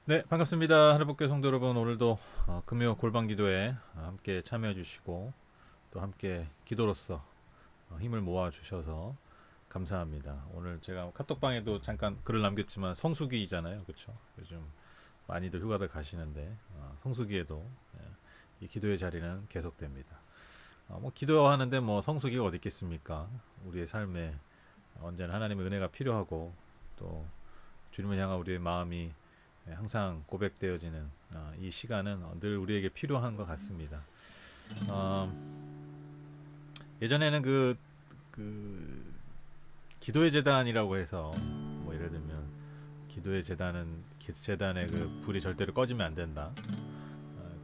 네, 반갑습니다. 하늘복교 성도 여러분, 오늘도 금요 골방 기도에 함께 참여해 주시고 또 함께 기도로서 힘을 모아 주셔서 감사합니다. 오늘 제가 카톡방에도 잠깐 글을 남겼지만 성수기잖아요. 그렇죠? 요즘 많이들 휴가들 가시는데 성수기에도 이 기도의 자리는 계속됩니다. 뭐 기도하는데 뭐 성수기가 어디 있겠습니까? 우리의 삶에 언제나 하나님의 은혜가 필요하고 또 주님을 향한 우리의 마음이 항상 고백되어지는 이 시간은 늘 우리에게 필요한 것 같습니다. 어, 예전에는 그 기도의 재단이라고 해서 뭐 예를 들면 기도의 재단의 그 불이 절대로 꺼지면 안 된다.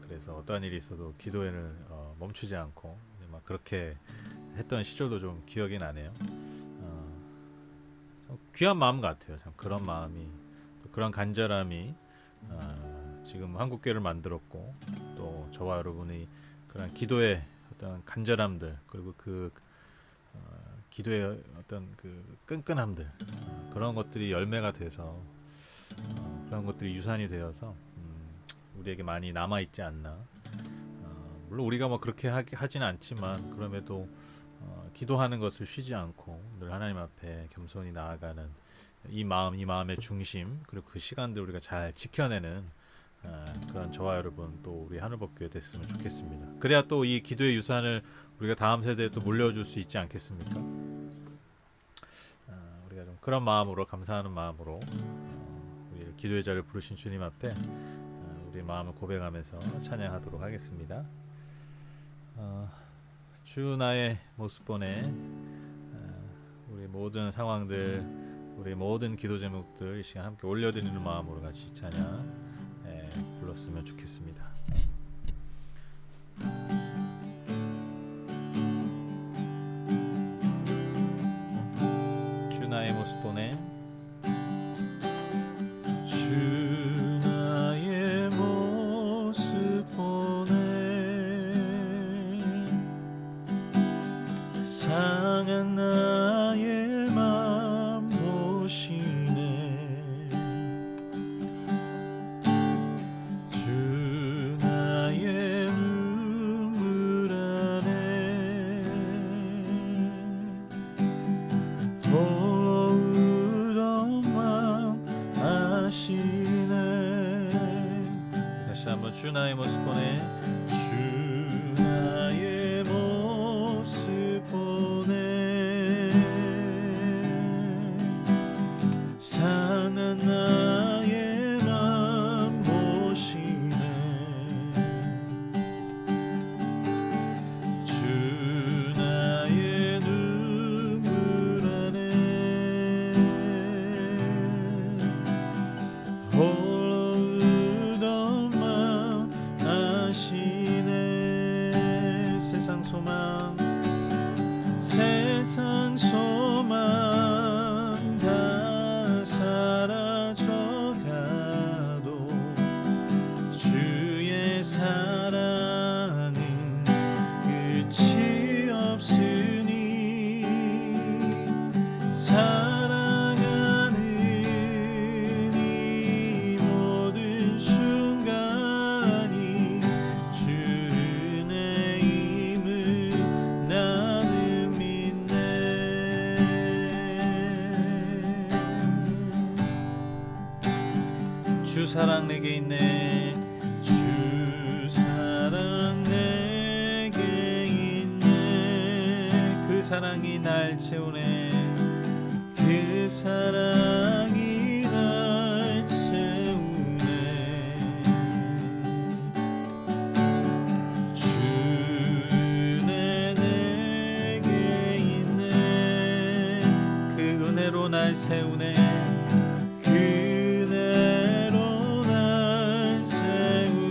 그래서 어떠한 일이 있어도 기도회를 멈추지 않고 막 그렇게 했던 시절도 좀 기억이 나네요. 참 귀한 마음 같아요. 참 그런 마음이 또 그런 간절함이 지금 한국교회를 만들었고 또 저와 여러분이 그런 기도의 어떤 간절함들 그리고 그 기도의 어떤 그 끈끈함들 그런 것들이 열매가 돼서 그런 것들이 유산이 되어서 우리에게 많이 남아 있지 않나. 물론 우리가 뭐 그렇게 하지는 않지만 그럼에도 기도하는 것을 쉬지 않고 늘 하나님 앞에 겸손히 나아가는 이 마음의 중심 그리고 그 시간들 우리가 잘 지켜내는 그런 저와 여러분 또 우리 하늘법교회 됐으면 좋겠습니다. 그래야 또 이 기도의 유산을 우리가 다음 세대에 또 물려줄 수 있지 않겠습니까? 우리가 좀 그런 마음으로 감사하는 마음으로 우리 기도의 자를 부르신 주님 앞에 우리 마음을 고백하면서 찬양하도록 하겠습니다. 주 나의 모습 보내 우리 모든 상황들 우리 모든 기도 제목들 이 시간 함께 올려드리는 마음으로 같이 찬양 불렀으면 좋겠습니다. 주 나의 모습 보내 주 나의 모습 보내 상한 나의 맘 보시네 주 나의 눈물 안에 홀로 울어만 아시네 다시 한번 주 나의 모습 보내 주 나의 모습 보내 상한 나의 맘 보시네 주 나의 눈물 안에 홀로 울던 맘 아시네 세상 소망 다 사라져가도 주의 사랑은 끝이 없으니 사랑하는 이 모든 순간이 주 은혜임을 나는 믿네 주 사랑 내게 있네 주 사랑 내게 있네 그 사랑이 날 채우네 그 사랑이 날 채우네 주 은혜 내게 있네 그 은혜로 날 세우네 그대로 날 세우네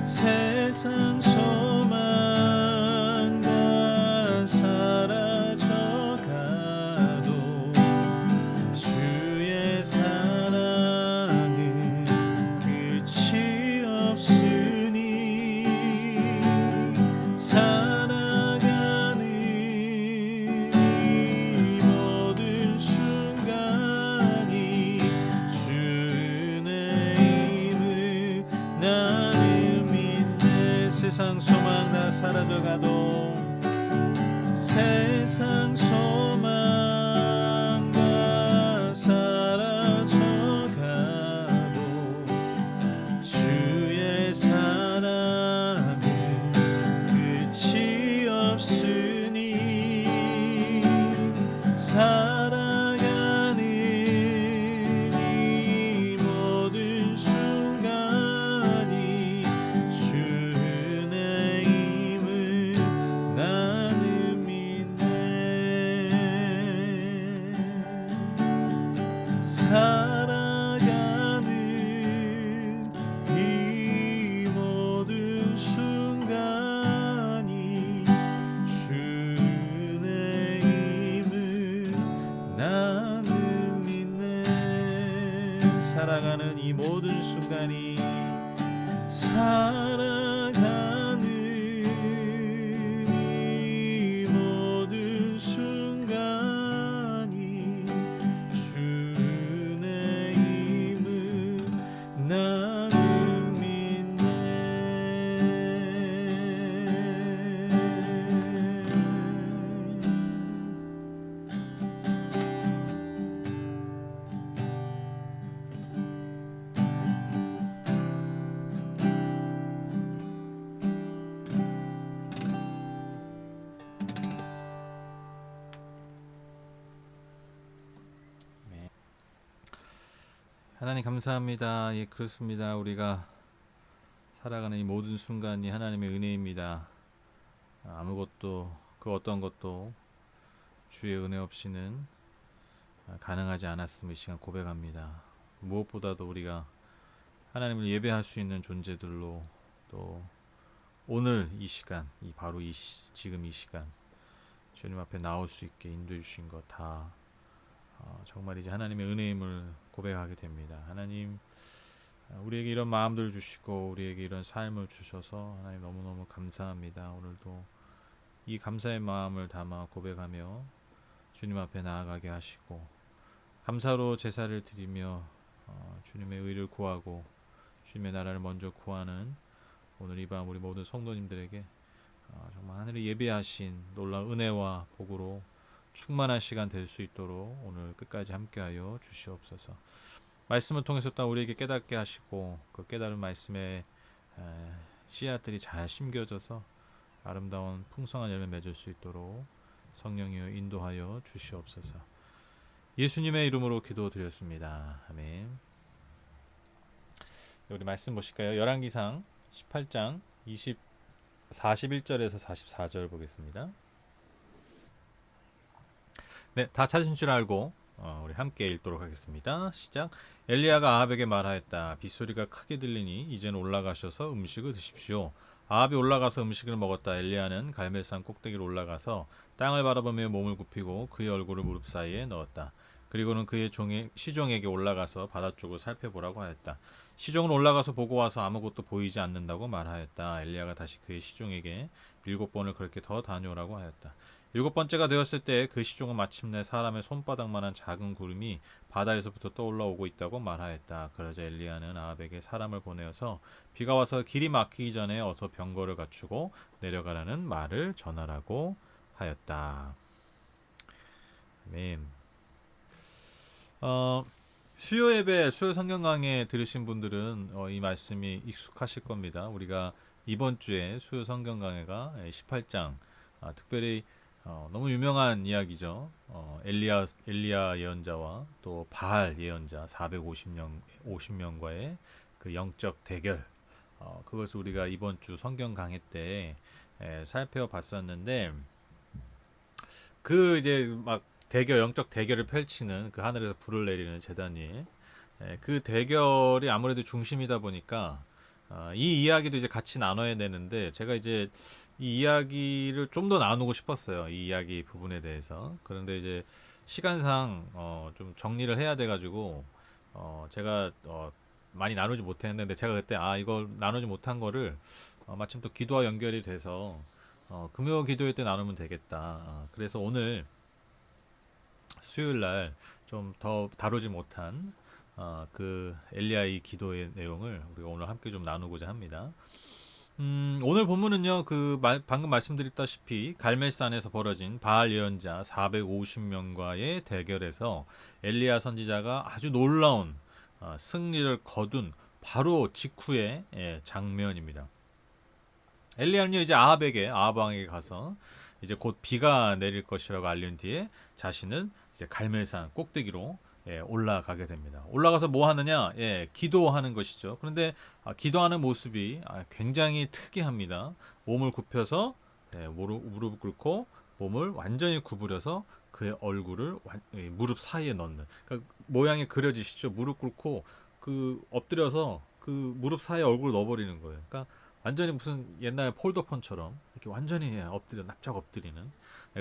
세상 소망 다 사라져가도 사라져가도 세상 소망과 사라져가도 주의 사랑은 끝이 없으니 살아가는 이 모든 순간이 주의 힘을 나는 믿네. 살아가는 이 모든 순간이 주의 힘을 나는 믿네. 살아가는 이 모든 순간이 살아가는 이 모든 순간이 주의 힘을 나는 믿네. 하나님 감사합니다. 예, 그렇습니다. 우리가 살아가는 이 모든 순간이 하나님의 은혜입니다. 아무것도 그 어떤 것도 주의 은혜 없이는 가능하지 않았음을 이 시간 고백합니다. 무엇보다도 우리가 하나님을 예배할 수 있는 존재들로 또 오늘 이 시간, 바로 지금 이 시간 주님 앞에 나올 수 있게 인도해 주신 것 다 정말 이제 하나님의 은혜임을 고백하게 됩니다. 하나님, 우리에게 이런 마음들을 주시고 우리에게 이런 삶을 주셔서 하나님 너무너무 감사합니다. 오늘도 이 감사의 마음을 담아 고백하며 주님 앞에 나아가게 하시고 감사로 제사를 드리며 주님의 의를 구하고 주님의 나라를 먼저 구하는 오늘 이 밤 우리 모든 성도님들에게 정말 하늘이 예비하신 놀라운 은혜와 복으로 충만한 시간 될 수 있도록 오늘 끝까지 함께하여 주시옵소서. 말씀을 통해서 또 우리에게 깨닫게 하시고 그 깨달은 말씀의 씨앗들이 잘 심겨져서 아름다운 풍성한 열매 맺을 수 있도록 성령이여 인도하여 주시옵소서. 예수님의 이름으로 기도드렸습니다. 아멘. 우리 말씀 보실까요? 열왕기상 18장 41절에서 44절 보겠습니다. 네, 다 찾으신 줄 알고 우리 함께 읽도록 하겠습니다. 시작. 엘리야가 아합에게 말하였다. 빗소리가 크게 들리니 이제는 올라가셔서 음식을 드십시오. 아합이 올라가서 음식을 먹었다. 엘리야는 갈멜산 꼭대기로 올라가서 땅을 바라보며 몸을 굽히고 그의 얼굴을 무릎 사이에 넣었다. 그리고는 그의 시종에게 올라가서 바다 쪽을 살펴보라고 하였다. 시종은 올라가서 보고 와서 아무것도 보이지 않는다고 말하였다. 엘리야가 다시 그의 시종에게 7번을 그렇게 더 다녀오라고 하였다. 7번째가 되었을 때 그 시종은 마침내 사람의 손바닥만한 작은 구름이 바다에서부터 떠올라오고 있다고 말하였다. 그러자 엘리야는 아합에게 사람을 보내어서 비가 와서 길이 막히기 전에 어서 병거를 갖추고 내려가라는 말을 전하라고 하였다. 아멘. 수요 예배, 수요 성경 강해 들으신 분들은 이 말씀이 익숙하실 겁니다. 우리가 이번 주에 수요 성경 강해가 18장, 특별히 너무 유명한 이야기죠. 엘리야 예언자와 또 바알 예언자 450명과의 그 영적 대결, 그것을 우리가 이번 주 성경 강해 때 살펴봤었는데, 그 이제 막 영적 대결을 펼치는 그 하늘에서 불을 내리는 제단 위에 그 대결이 아무래도 중심이다 보니까 이 이야기도 이제 같이 나눠야 되는데, 제가 이제 이 이야기를 좀 더 나누고 싶었어요. 이 이야기 부분에 대해서. 그런데 이제 시간상 좀 정리를 해야 돼가지고 제가 많이 나누지 못했는데, 제가 그때 이걸 나누지 못한 거를 마침 또 기도와 연결이 돼서 금요 기도회 때 나누면 되겠다. 그래서 오늘 수요일 날 좀 더 다루지 못한 그 엘리야의 기도의 내용을 우리가 오늘 함께 좀 나누고자 합니다. 오늘 본문은요, 방금 말씀드렸다시피 갈멜산에서 벌어진 바알 예언자 450명과의 대결에서 엘리야 선지자가 아주 놀라운 승리를 거둔 바로 직후의 장면입니다. 엘리야는요, 이제 아합 왕에게 가서 이제 곧 비가 내릴 것이라고 알린 뒤에 자신은 이제 갈멜산 꼭대기로 올라가게 됩니다. 올라가서 뭐 하느냐? 기도하는 것이죠. 그런데 기도하는 모습이 굉장히 특이합니다. 몸을 굽혀서 무릎 꿇고 몸을 완전히 구부려서 그의 얼굴을 무릎 사이에 넣는. 그러니까 모양이 그려지시죠? 무릎 꿇고 엎드려서 그 무릎 사이에 얼굴을 넣어버리는 거예요. 그러니까 완전히 무슨 옛날 폴더폰처럼 이렇게 완전히 납작 엎드리는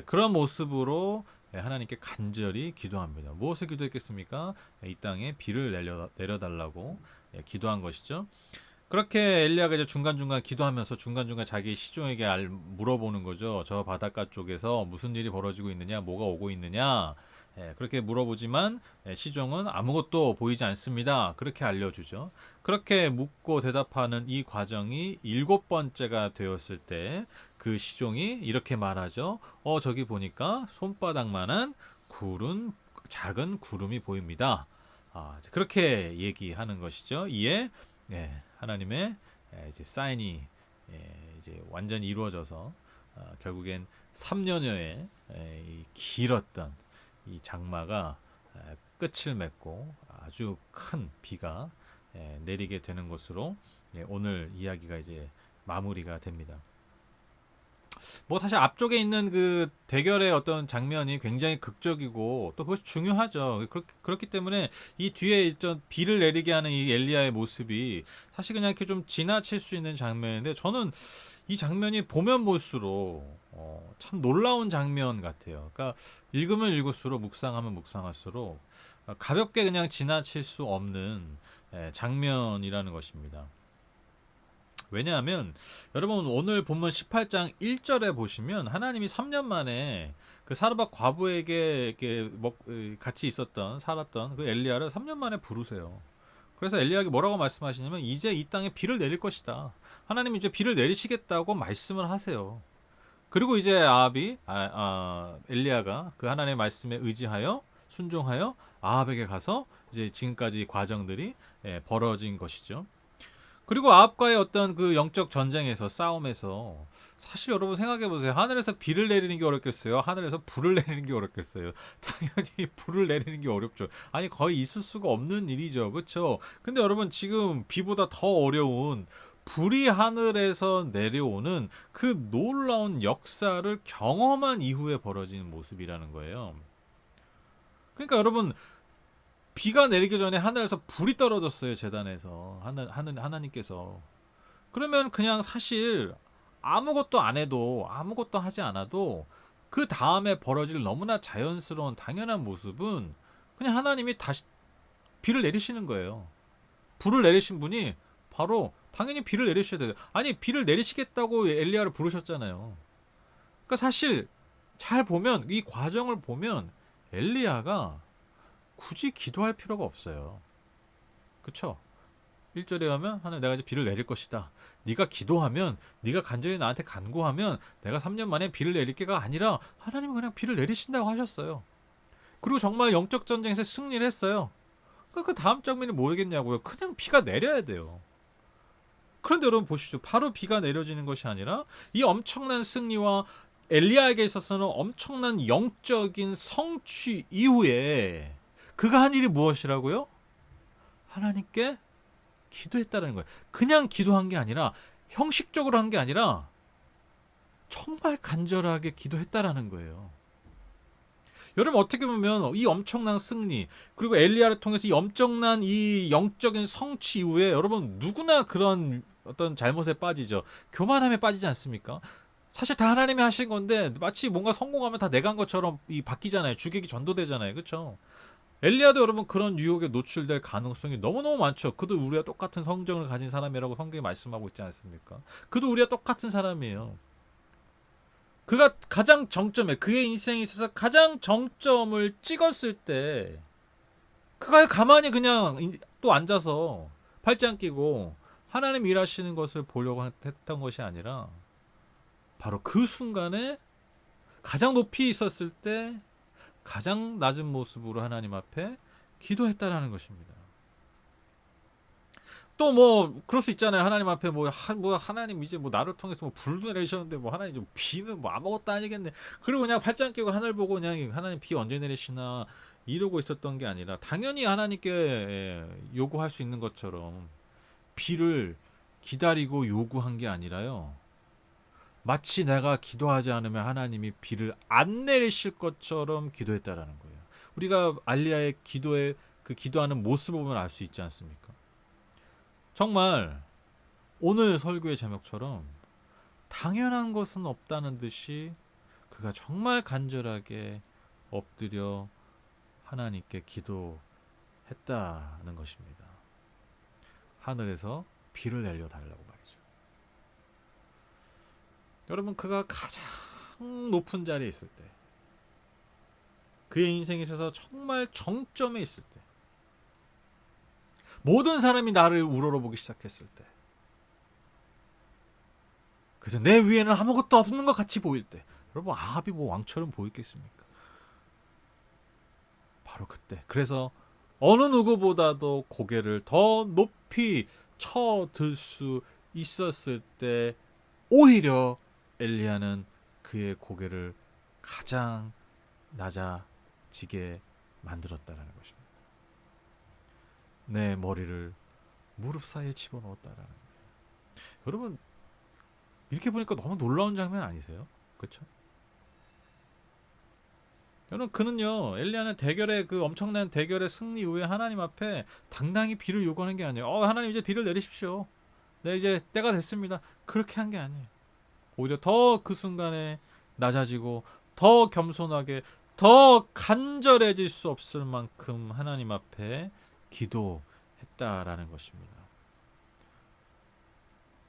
그런 모습으로 하나님께 간절히 기도합니다. 무엇을 기도했겠습니까? 이 땅에 비를 내려달라고 기도한 것이죠. 그렇게 엘리야가 이제 중간중간 기도하면서 중간중간 자기 시종에게 물어보는 거죠. 저 바닷가 쪽에서 무슨 일이 벌어지고 있느냐, 뭐가 오고 있느냐. 그렇게 물어보지만 시종은 아무것도 보이지 않습니다. 그렇게 알려주죠. 그렇게 묻고 대답하는 이 과정이 7번째가 되었을 때 그 시종이 이렇게 말하죠. 저기 보니까 손바닥만한 작은 구름이 보입니다. 그렇게 얘기하는 것이죠. 이에 하나님의 이제 사인이 이제 완전히 이루어져서 결국엔 3년여의 이 길었던 이 장마가 끝을 맺고 아주 큰 비가 내리게 되는 것으로 오늘 이야기가 이제 마무리가 됩니다. 뭐 사실 앞쪽에 있는 그 대결의 어떤 장면이 굉장히 극적이고 또 그것이 중요하죠. 그렇기 때문에 이 뒤에 있던 비를 내리게 하는 이 엘리야의 모습이 사실 그냥 이렇게 좀 지나칠 수 있는 장면인데 저는 이 장면이 보면 볼수록 참 놀라운 장면 같아요. 그러니까 읽으면 읽을수록 묵상하면 묵상할수록 가볍게 그냥 지나칠 수 없는 장면이라는 것입니다. 왜냐하면 여러분 오늘 본문 18장 1절에 보시면 하나님이 3년 만에 그 사르밧 과부에게 이렇게 같이 살았던 그 엘리야를 3년 만에 부르세요. 그래서 엘리야에게 뭐라고 말씀하시냐면 이제 이 땅에 비를 내릴 것이다. 하나님이 이제 비를 내리시겠다고 말씀을 하세요. 그리고 이제 엘리야가 그 하나님의 말씀에 의지하여 순종하여 아합에게 가서 이제 지금까지 과정들이 벌어진 것이죠. 그리고 아합과의 어떤 그 영적 전쟁에서 싸움에서 사실 여러분 생각해 보세요. 하늘에서 비를 내리는 게 어렵겠어요? 하늘에서 불을 내리는 게 어렵겠어요? 당연히 불을 내리는 게 어렵죠. 아니 거의 있을 수가 없는 일이죠. 그렇죠? 근데 여러분 지금 비보다 더 어려운 불이 하늘에서 내려오는 그 놀라운 역사를 경험한 이후에 벌어지는 모습이라는 거예요. 그러니까 여러분 비가 내리기 전에 하늘에서 불이 떨어졌어요. 제단에서 하나님께서. 그러면 그냥 사실 아무것도 안 해도 아무것도 하지 않아도 그 다음에 벌어질 너무나 자연스러운 당연한 모습은 그냥 하나님이 다시 비를 내리시는 거예요. 불을 내리신 분이 바로 당연히 비를 내리셔야 돼요. 아니 비를 내리시겠다고 엘리야를 부르셨잖아요. 그러니까 사실 잘 보면 이 과정을 보면 엘리야가 굳이 기도할 필요가 없어요. 그쵸? 1절에 하면 하나님 내가 이제 비를 내릴 것이다. 네가 기도하면 네가 간절히 나한테 간구하면 내가 3년 만에 비를 내릴 게가 아니라 하나님은 그냥 비를 내리신다고 하셨어요. 그리고 정말 영적 전쟁에서 승리를 했어요. 그 다음 장면이 뭐겠냐고요. 그냥 비가 내려야 돼요. 그런데 여러분 보시죠. 바로 비가 내려지는 것이 아니라 이 엄청난 승리와 엘리야에게 있어서는 엄청난 영적인 성취 이후에 그가 한 일이 무엇이라고요? 하나님께 기도했다는 거예요. 그냥 기도한 게 아니라 형식적으로 한 게 아니라 정말 간절하게 기도했다라는 거예요. 여러분 어떻게 보면 이 엄청난 승리 그리고 엘리야를 통해서 이 엄청난 이 영적인 성취 이후에 여러분 누구나 그런 어떤 잘못에 빠지죠. 교만함에 빠지지 않습니까? 사실 다 하나님이 하신 건데 마치 뭔가 성공하면 다 내가 한 것처럼 바뀌잖아요. 주객이 전도되잖아요. 그렇죠? 엘리야도 여러분 그런 유혹에 노출될 가능성이 너무너무 많죠. 그도 우리와 똑같은 성정을 가진 사람이라고 성경이 말씀하고 있지 않습니까? 그도 우리와 똑같은 사람이에요. 그가 가장 정점에 그의 인생에 있어서 가장 정점을 찍었을 때 그가 가만히 그냥 또 앉아서 팔짱 끼고 하나님 일하시는 것을 보려고 했던 것이 아니라 바로 그 순간에 가장 높이 있었을 때 가장 낮은 모습으로 하나님 앞에 기도했다라는 것입니다. 또 뭐 그럴 수 있잖아요. 하나님 앞에 뭐 하나님 이제 뭐 나를 통해서 뭐 불도 내리셨는데 뭐 하나님 좀 비는 뭐 아무것도 아니겠네. 그리고 그냥 팔짱 끼고 하늘 보고 그냥 하나님 비 언제 내리시나 이러고 있었던 게 아니라 당연히 하나님께 요구할 수 있는 것처럼 비를 기다리고 요구한 게 아니라요. 마치 내가 기도하지 않으면 하나님이 비를 안 내리실 것처럼 기도했다라는 거예요. 우리가 알리야의 기도에 그 기도하는 모습을 보면 알 수 있지 않습니까? 정말 오늘 설교의 제목처럼 당연한 것은 없다는 듯이 그가 정말 간절하게 엎드려 하나님께 기도했다는 것입니다. 하늘에서 비를 내려달라고 말이죠. 여러분, 그가 가장 높은 자리에 있을 때, 그의 인생에 있어서 정말 정점에 있을 때, 모든 사람이 나를 우러러보기 시작했을 때, 그래서 내 위에는 아무것도 없는 것 같이 보일 때, 여러분, 아합이 뭐 왕처럼 보이겠습니까? 바로 그때. 그래서 어느 누구보다도 고개를 더 높이 쳐들 수 있었을 때 오히려 엘리야는 그의 고개를 가장 낮아지게 만들었다라는 것입니다. 내 머리를 무릎 사이에 집어넣었다라는 거예요. 여러분, 이렇게 보니까 너무 놀라운 장면 아니세요? 그렇죠? 여러분, 그는요, 엘리야는 대결의 그 엄청난 대결의 승리 이후에 하나님 앞에 당당히 비를 요구하는 게 아니에요. 하나님 이제 비를 내리십시오. 네, 이제 때가 됐습니다. 그렇게 한 게 아니에요. 오히려 더 그 순간에 낮아지고 더 겸손하게 더 간절해질 수 없을 만큼 하나님 앞에 기도했다라는 것입니다.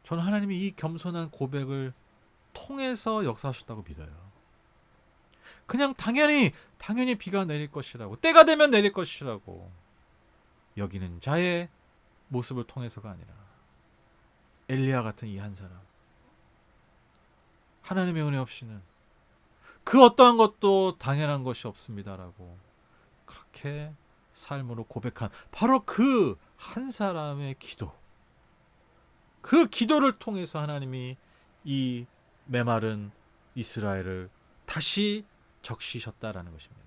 저는 하나님이 이 겸손한 고백을 통해서 역사하셨다고 믿어요. 그냥 당연히 비가 내릴 것이라고, 때가 되면 내릴 것이라고 여기는 자의 모습을 통해서가 아니라 엘리야 같은 이 한 사람, 하나님의 은혜 없이는 그 어떠한 것도 당연한 것이 없습니다라고 그렇게 삶으로 고백한 바로 그 한 사람의 기도, 그 기도를 통해서 하나님이 이 메마른 이스라엘을 다시 적시셨다라는 것입니다.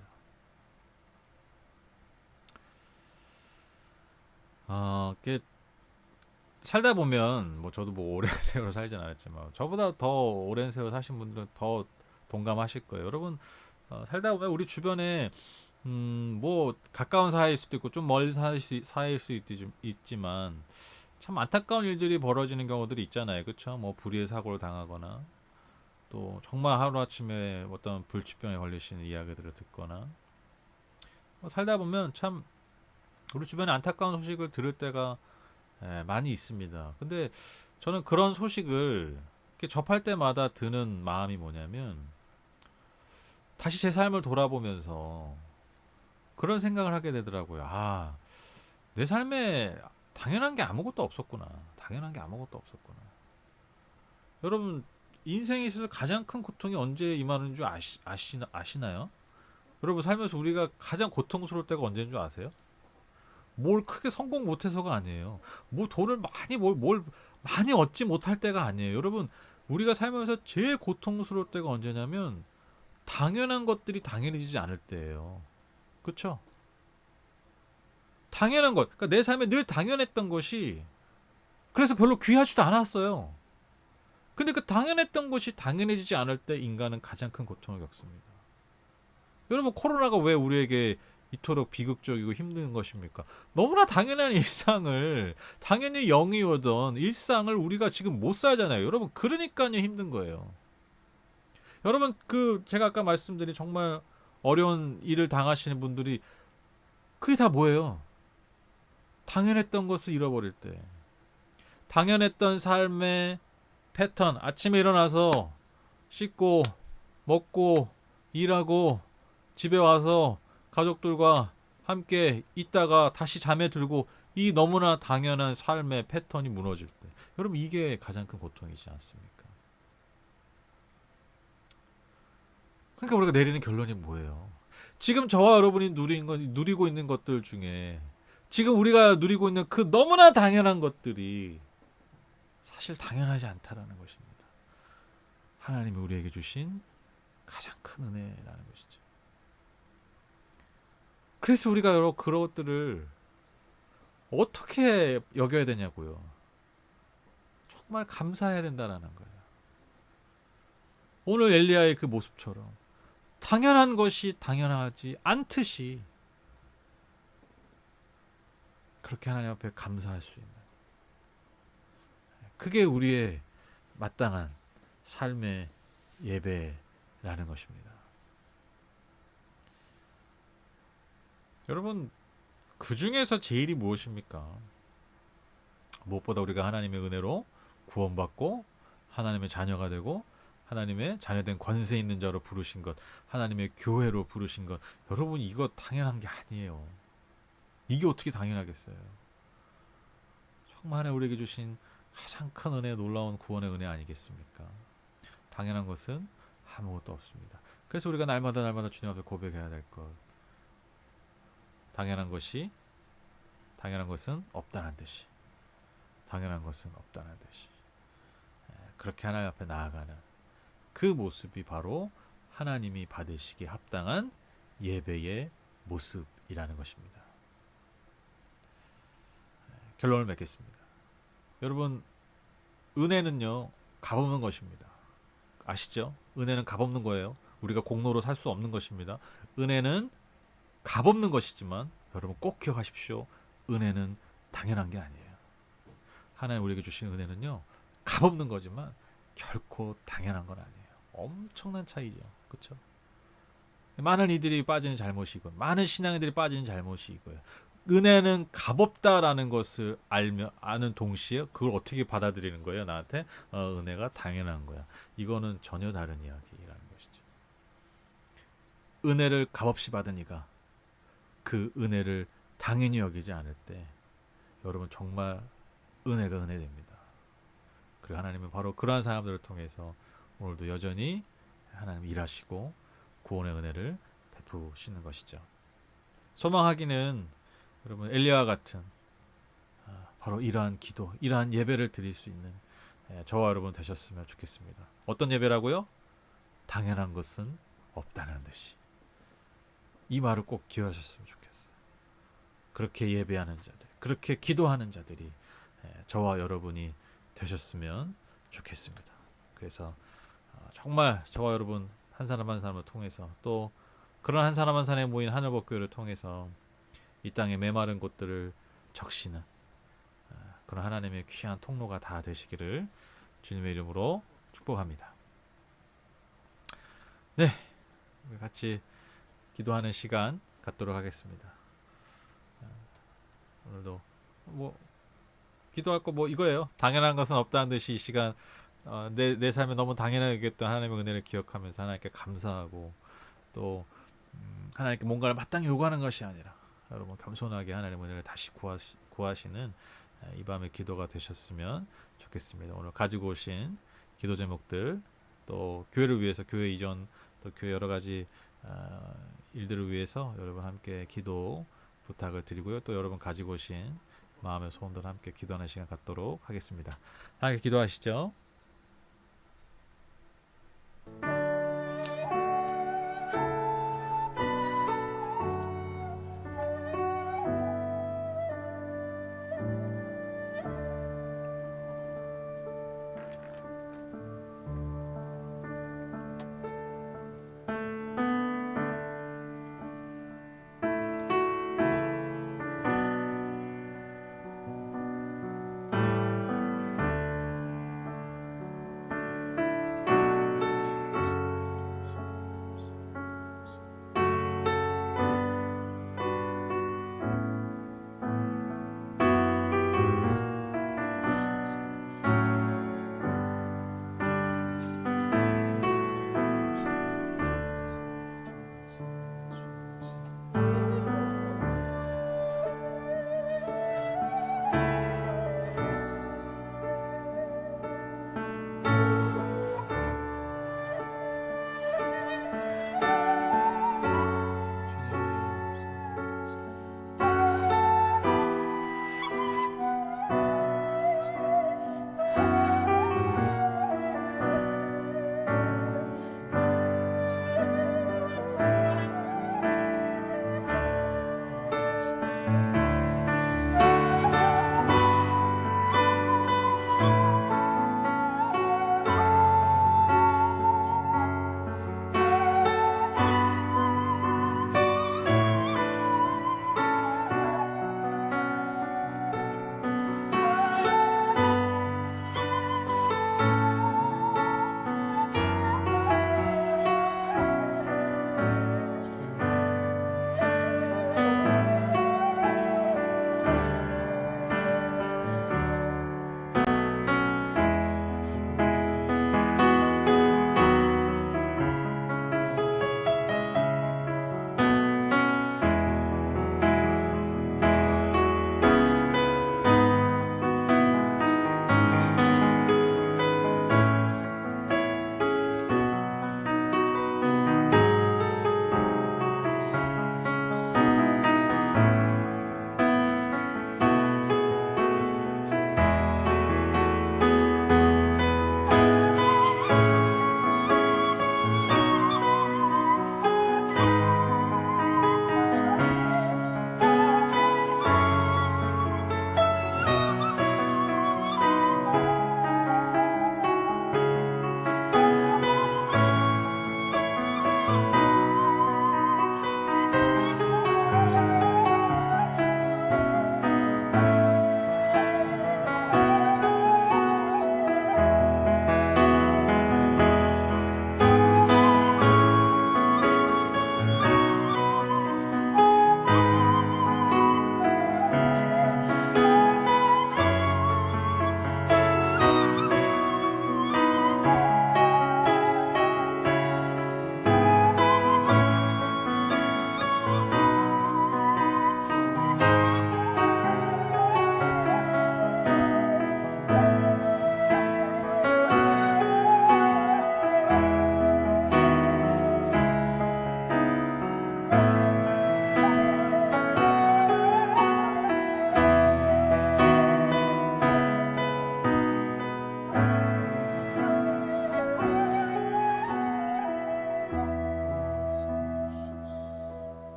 살다 보면 뭐 저도 뭐 오랜 세월 살진 않았지만 저보다 더 오랜 세월 사신 분들은 더 동감하실 거예요. 여러분, 살다 보면 우리 주변에 뭐 가까운 사이일 수도 있고 좀 멀리 사이일 수 있지만 참 안타까운 일들이 벌어지는 경우들이 있잖아요. 그렇죠? 뭐 불의의 사고를 당하거나 또 정말 하루아침에 어떤 불치병에 걸리시는 이야기들을 듣거나 살다 보면 참 우리 주변에 안타까운 소식을 들을 때가 많이 있습니다. 근데 저는 그런 소식을 이렇게 접할 때마다 드는 마음이 뭐냐면 다시 제 삶을 돌아보면서 그런 생각을 하게 되더라고요. 내 삶에 당연한 게 아무것도 없었구나. 여러분, 인생에 있어서 가장 큰 고통이 언제 임하는 줄 아시나요? 여러분, 살면서 우리가 가장 고통스러울 때가 언제인 줄 아세요? 뭘 크게 성공 못해서가 아니에요. 뭐 돈을 많이 얻지 못할 때가 아니에요. 여러분, 우리가 살면서 제일 고통스러울 때가 언제냐면 당연한 것들이 당연해지지 않을 때예요. 그렇죠? 당연한 것, 그러니까 내 삶에 늘 당연했던 것이 그래서 별로 귀하지도 않았어요. 근데 그 당연했던 것이 당연해지지 않을 때 인간은 가장 큰 고통을 겪습니다. 여러분, 코로나가 왜 우리에게 이토록 비극적이고 힘든 것입니까? 너무나 당연한 일상을, 당연히 영이 오던 일상을 우리가 지금 못 살잖아요. 여러분, 그러니까요 힘든 거예요. 여러분, 제가 아까 말씀드린 정말 어려운 일을 당하시는 분들이 그게 다 뭐예요? 당연했던 것을 잃어버릴 때, 당연했던 삶의 패턴, 아침에 일어나서 씻고 먹고 일하고 집에 와서 가족들과 함께 있다가 다시 잠에 들고 이 너무나 당연한 삶의 패턴이 무너질 때, 여러분 이게 가장 큰 고통이지 않습니까? 그러니까 우리가 내리는 결론이 뭐예요? 지금 저와 여러분이 누리고 있는 것들 중에 지금 우리가 누리고 있는 그 너무나 당연한 것들이 사실 당연하지 않다라는 것입니다. 하나님이 우리에게 주신 가장 큰 은혜라는 것이죠. 그래서 우리가 여러 그런 것들을 어떻게 여겨야 되냐고요. 정말 감사해야 된다라는 거예요. 오늘 엘리야의 그 모습처럼 당연한 것이 당연하지 않듯이 그렇게 하나님 앞에 감사할 수 있는, 그게 우리의 마땅한 삶의 예배라는 것입니다. 여러분, 그 중에서 제일이 무엇입니까? 무엇보다 우리가 하나님의 은혜로 구원받고 하나님의 자녀가 되고 하나님의 자녀된 권세 있는 자로 부르신 것, 하나님의 교회로 부르신 것, 여러분 이거 당연한 게 아니에요. 이게 어떻게 당연하겠어요? 정말 하나님 우리에게 주신 가장 큰 은혜, 놀라운 구원의 은혜 아니겠습니까? 당연한 것은 아무것도 없습니다. 그래서 우리가 날마다 주님 앞에 고백해야 될 것, 당연한 것은 없다는 듯이, 당연한 것은 없다는 듯이, 그렇게 하나님 앞에 나아가는 그 모습이 바로 하나님이 받으시기에 합당한 예배의 모습이라는 것입니다. 결론을 맺겠습니다. 여러분, 은혜는요, 값없는 것입니다. 아시죠? 은혜는 값없는 거예요. 우리가 공로로 살 수 없는 것입니다. 은혜는 값없는 것이지만 여러분 꼭 기억하십시오. 은혜는 당연한 게 아니에요. 하나님 우리에게 주신 은혜는요, 값없는 거지만 결코 당연한 건 아니에요. 엄청난 차이죠. 그렇죠? 많은 이들이 빠지는 잘못이 이거, 많은 신앙인들이 빠지는 잘못이 이거예요. 은혜는 값없다라는 것을 아는 동시에 그걸 어떻게 받아들이는 거예요? 나한테 은혜가 당연한 거야. 이거는 전혀 다른 이야기라는 것이죠. 은혜를 값없이 받으니까 그 은혜를 당연히 여기지 않을 때 여러분 정말 은혜가 은혜됩니다. 그리고 하나님은 바로 그러한 사람들을 통해서 오늘도 여전히 하나님 일하시고 구원의 은혜를 베푸시는 것이죠. 소망하기는 여러분 엘리야와 같은 바로 이러한 기도, 이러한 예배를 드릴 수 있는 저와 여러분 되셨으면 좋겠습니다. 어떤 예배라고요? 당연한 것은 없다는 듯이. 이 말을 꼭 기억하셨으면 좋겠어요. 그렇게 예배하는 자들, 그렇게 기도하는 자들이 저와 여러분이 되셨으면 좋겠습니다. 그래서 정말 저와 여러분 한 사람 한 사람을 통해서, 또 그런 한 사람 한 사람에 모인 하늘법교회를 통해서 이 땅의 메마른 곳들을 적시는 그런 하나님의 귀한 통로가 다 되시기를 주님의 이름으로 축복합니다. 네, 우리 같이 기도하는 시간 갖도록 하겠습니다. 오늘도 기도할 거 이거예요. 당연한 것은 없다는 듯이 이 시간 내 삶에 너무 당연하게 여겼던 하나님의 은혜를 기억하면서 하나님께 감사하고, 또 하나님께 뭔가를 마땅히 요구하는 것이 아니라 여러분 겸손하게 하나님의 은혜를 다시 구하시는 이 밤의 기도가 되셨으면 좋겠습니다. 오늘 가지고 오신 기도 제목들, 또 교회를 위해서, 교회 이전, 또 교회 여러 가지 일들을 위해서 여러분 함께 기도 부탁을 드리고요. 또 여러분 가지고 오신 마음의 소원들 함께 기도하는 시간 갖도록 하겠습니다. 함께 기도하시죠.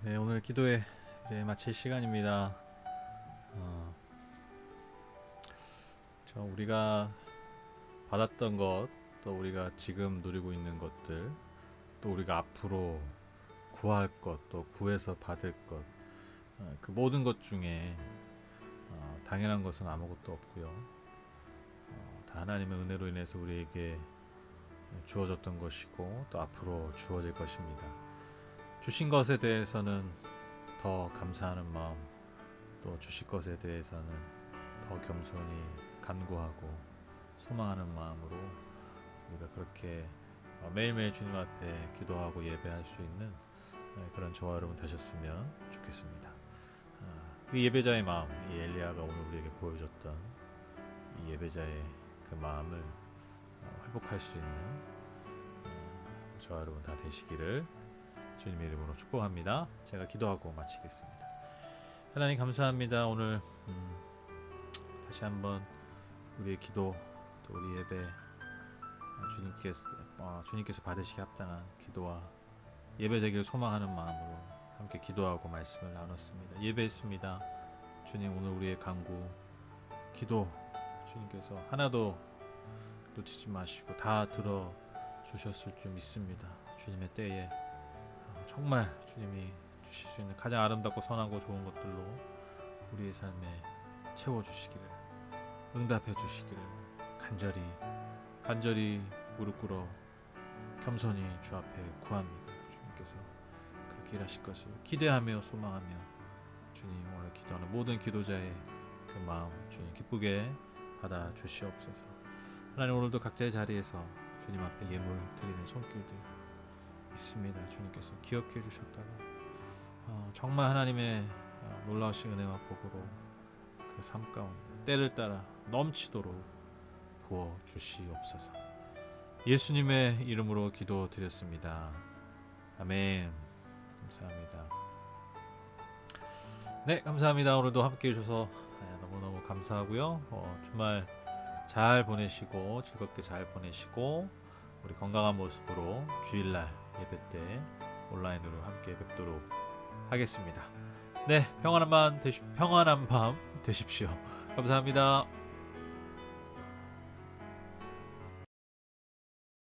네, 오늘 기도회 이제 마칠 시간입니다. 저 우리가 받았던 것, 또 우리가 지금 누리고 있는 것들, 또 우리가 앞으로 구할 것, 또 구해서 받을 것, 그 모든 것 중에 당연한 것은 아무것도 없고요. 다 하나님의 은혜로 인해서 우리에게 주어졌던 것이고 또 앞으로 주어질 것입니다. 주신 것에 대해서는 더 감사하는 마음, 또 주실 것에 대해서는 더 겸손히 간구하고 소망하는 마음으로 우리가 그렇게 매일매일 주님 앞에 기도하고 예배할 수 있는 그런 저와 여러분 되셨으면 좋겠습니다. 이 예배자의 마음, 이 엘리야가 오늘 우리에게 보여줬던 이 예배자의 그 마음을 회복할 수 있는 저와 여러분 다 되시기를 주님의 이름으로 축복합니다. 제가 기도하고 마치겠습니다. 하나님 감사합니다. 오늘 다시 한번 우리의 기도, 또 우리 예배 주님께서 받으시기 합당한 기도와 예배 되길 소망하는 마음으로 함께 기도하고 말씀을 나눴습니다. 예배했습니다. 주님, 오늘 우리의 간구, 기도 주님께서 하나도 놓치지 마시고 다 들어주셨을 줄 믿습니다. 주님의 때에 정말 주님이 주실 수 있는 가장 아름답고 선하고 좋은 것들로 우리의 삶에 채워주시기를, 응답해 주시기를 간절히 무릎 꿇어 겸손히 주 앞에 구합니다. 주님께서 그렇게 일하실 것을 기대하며 소망하며 주님 오늘 기도하는 모든 기도자의 그 마음 주님 기쁘게 받아 주시옵소서. 하나님, 오늘도 각자의 자리에서 주님 앞에 예물 드리는 손길들 있습니다. 주님께서 기억해 주셨다고 정말 하나님의 놀라우신 은혜와 복으로 그 삶 가운데 때를 따라 넘치도록 부어 주시옵소서. 예수님의 이름으로 기도드렸습니다. 아멘. 감사합니다. 네, 감사합니다. 오늘도 함께 해주셔서 너무너무 감사하고요. 주말 잘 보내시고 즐겁게 잘 보내시고 우리 건강한 모습으로 주일날 예배 때 온라인으로 함께 뵙도록 하겠습니다. 네, 평안한 밤 되십시오. 감사합니다.